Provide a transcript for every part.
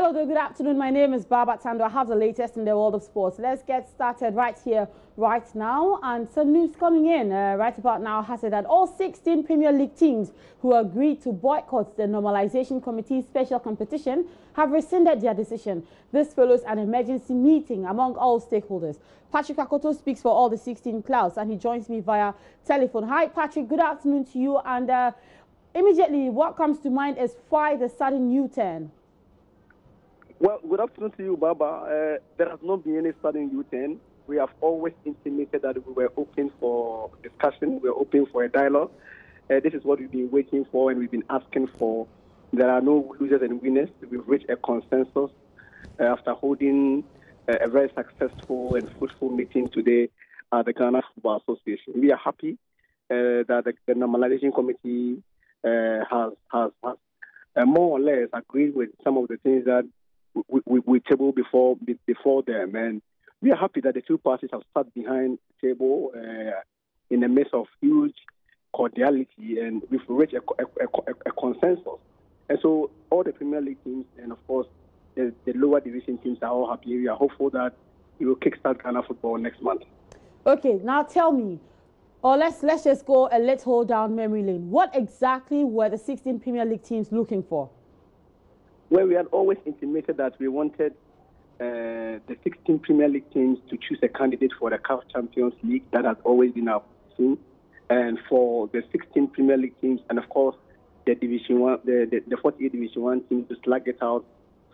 Hello there, good afternoon. My name is Baba Tando. I have the latest in the world of sports. Let's get started right here, right now. And some news coming in right about now has it that all 16 Premier League teams who agreed to boycott the Normalization Committee's special competition have rescinded their decision. This follows an emergency meeting among all stakeholders. Patrick Akoto speaks for all the 16 clubs and he joins me via telephone. Hi, Patrick. Good afternoon to you. And immediately, what comes to mind is why the sudden U-turn? Well, good afternoon to you, Baba. There has not been any sudden U-turn. We have always intimated that we were open for discussion. We are open for a dialogue. This is what we've been waiting for and we've been asking for. There are no losers and winners. We've reached a consensus after holding a very successful and fruitful meeting today at the Ghana Football Association. We are happy that the Normalization Committee has more or less agreed with some of the things that we tabled before them, and we are happy that the two parties have sat behind the table in the midst of huge cordiality, and we've reached a consensus. And so all the Premier League teams and, of course, the lower division teams are all happy. We are hopeful that we will kickstart Ghana football next month. Okay, now tell me, or let's just go a little down memory lane. What exactly were the 16 Premier League teams looking for? Well, we had always intimated that we wanted the 16 Premier League teams to choose a candidate for the CAF Champions League. That has always been our team. And for the 16 Premier League teams, and of course, the Division 1, the 48 Division 1 teams to slug it out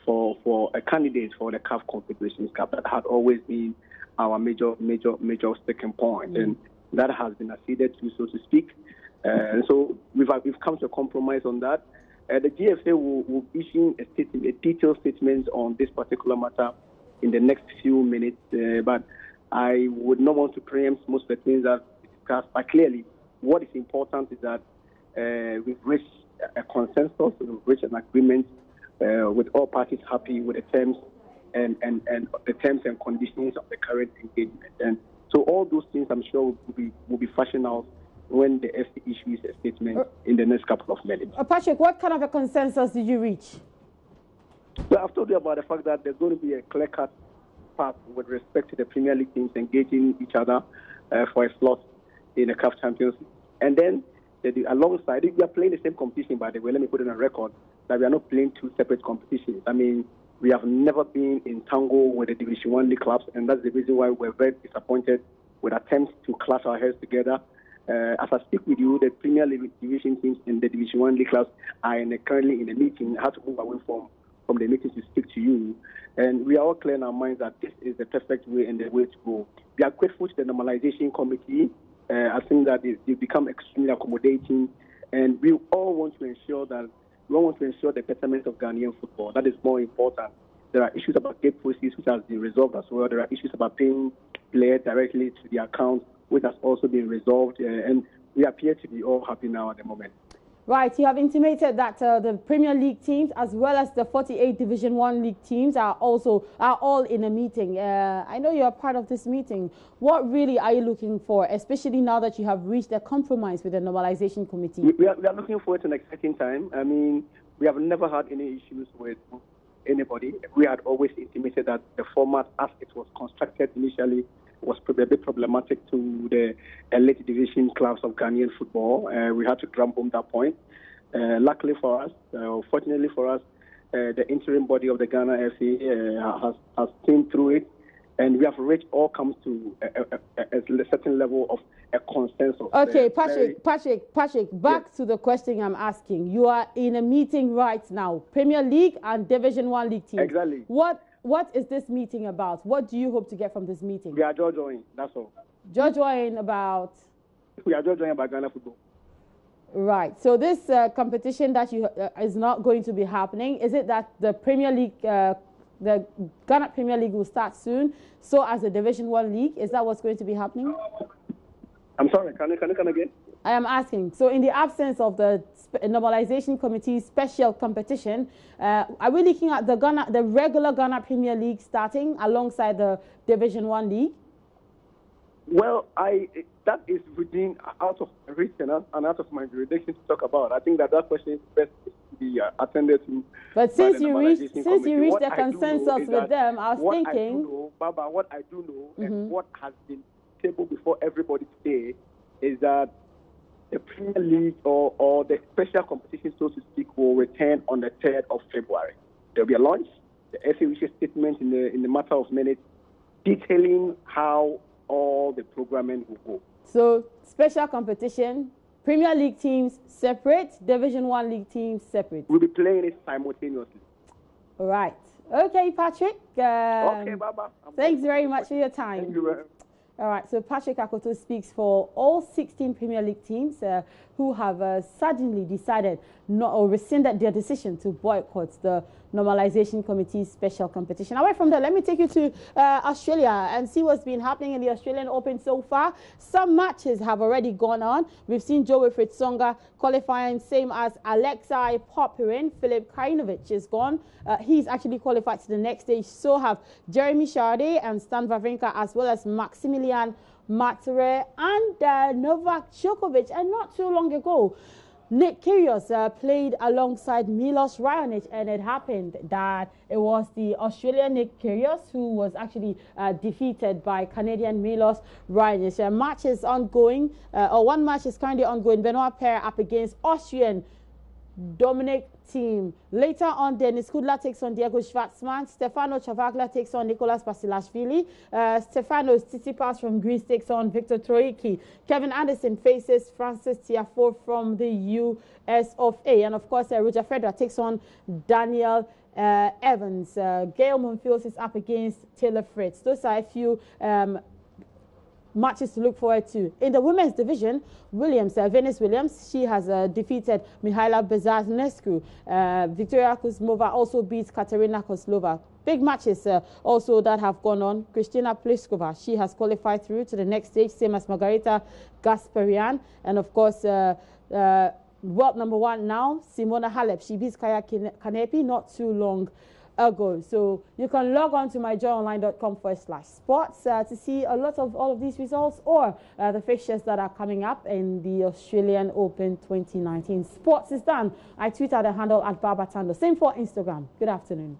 for a candidate for the CAF Confederations Cup. That had always been our major sticking point. And that has been acceded to, so to speak. And so we've come to a compromise on that. The GFA will issue a detailed statement on this particular matter in the next few minutes, but I would not want to preempt most of the things that we discussed. But clearly, what is important is that we've reached a consensus, we've reached an agreement with all parties happy with the terms and the terms and conditions of the current engagement. And so all those things, I'm sure, will be fashioned out when the FC issues a statement in the next couple of minutes. Patrick, what kind of a consensus did you reach? Well, I've told you about the fact that there's going to be a clear-cut path with respect to the Premier League teams engaging each other for a slot in the CAF Champions League. And then, alongside it, we are playing the same competition, by the way. Let me put it on record that we are not playing two separate competitions. I mean, we have never been in tango with the Division 1 league clubs, and that's the reason why we're very disappointed with attempts to clash our heads together. As I speak with you, the Premier League division teams and the Division 1 league clubs are currently in a meeting. I have to move away from the meeting to speak to you. And we are all clear in our minds that this is the perfect way and the way to go. We are grateful to the Normalization Committee. I think that they've become extremely accommodating. And we all want to ensure the betterment of Ghanaian football. That is more important. There are issues about gate proceeds which has been resolved as well. There are issues about paying players directly to the account, which has also been resolved, and we appear to be all happy now at the moment. Right, you have intimated that the Premier League teams as well as the 48 Division 1 League teams are all in a meeting. I know you're part of this meeting. What really are you looking for, especially now that you have reached a compromise with the Normalization Committee? We are looking forward to an exciting time. I mean, we have never had any issues with anybody. We had always intimated that the format as it was constructed initially was probably a bit problematic to the elite division clubs of Ghanaian football. We had to drum home that point. Luckily for us, fortunately for us, the interim body of the Ghana FA has came through it, and we have reached all comes to a certain level of a consensus. Okay, Patrick, back to the question I'm asking. You are in a meeting right now, Premier League and Division 1 League teams. Exactly. What is this meeting about? What do you hope to get from this meeting? We are joy-joying, that's all. Joy-joying about? We are joy-joying about Ghana football. Right. So this competition that is not going to be happening, is it that the Premier League, the Ghana Premier League will start soon, so as the Division 1 League? Is that what's going to be happening? I'm sorry, can you come again? I am asking. So in the absence of the Normalization Committee's special competition, are we looking at the regular Ghana Premier League starting alongside the Division 1 League? Well, that is out of reach and out of my jurisdiction to talk about. I think that question is best to be attended to. But since you reached a consensus with them, I was thinking. Baba, what I do know and what has been tabled before everybody today is that the Premier League or the special competition, so to speak, will return on the 3rd of February. There will be a launch. The FA issues a statement in the matter of minutes detailing how all the programming will go. So, special competition, Premier League teams separate, Division 1 league teams separate. We'll be playing it simultaneously. All right. Okay, Patrick. Okay, Baba. Thanks very much for your time. Thank you very much. All right, so Patrick Akoto speaks for all 16 Premier League teams who have suddenly decided or rescinded their decision to boycott the Normalization Committee's special competition. Away from that, let me take you to Australia and see what's been happening in the Australian Open so far. Some matches have already gone on. We've seen Joe Wilfried Tsonga qualifying, same as Alexei Popyrin. Filip Krajinovic is gone. He's actually qualified to the next stage. So have Jeremy Chardy and Stan Wawrinka, as well as Maximilian Matare and Novak Djokovic. And not too long ago, Nick Kyrgios played alongside Milos Raonic, and it happened that it was the Australian Nick Kyrgios who was actually defeated by Canadian Milos Raonic. A match is ongoing, or one match is currently ongoing. Benoit Paire up against Austrian Dominic Thiem. Later on, Denis Kudla takes on Diego Schwartzman. Stefano Chavaglia takes on Nicolas Basilashvili. Stefanos Tsitsipas from Greece takes on Victor Troicki. Kevin Anderson faces Francis Tiafoe from the US of A. And of course, Roger Federer takes on Daniel Evans. Gail Monfils is up against Taylor Fritz. Those are a few matches to look forward to. In the women's division, Venus Williams, she has defeated Mihaela Bezaznescu. Victoria Kuzmova also beats Katerina Kozlova. Big matches also that have gone on. Kristina Pliskova, she has qualified through to the next stage, same as Margarita Gasparian. And of course, world number 1 now, Simona Halep. She beats Kaya Kanepi not too long ago. So you can log on to myjoyonline.com/sports to see a lot of all of these results or the fixtures that are coming up in the Australian Open 2019. Sports is done. I tweet at the handle at Babatando. Same for Instagram. Good afternoon.